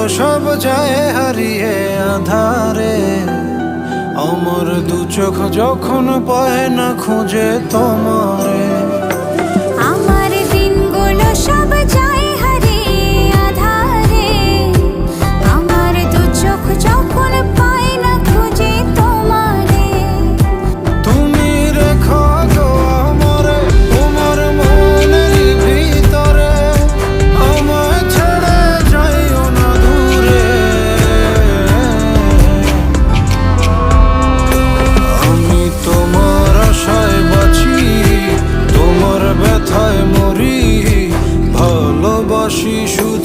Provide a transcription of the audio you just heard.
সব যায় হারিয়ে আধারে। আমার দু চোখ যখন পায় না খুঁজে তোমারে। আমার দিনগুলো সব যায় হারিয়ে আঁধারে। আমার দু চোখ যখন পায় না খুঁজে তোমারে। তুমি রেখো গো আমারে তোমার মনের ভিতরে, আমায় ছেড়ে যাইও না দূরে। আমি তোমার আশায় বাঁচি, তোমার ব্যথায় মরি, ভালোবাসি শুধু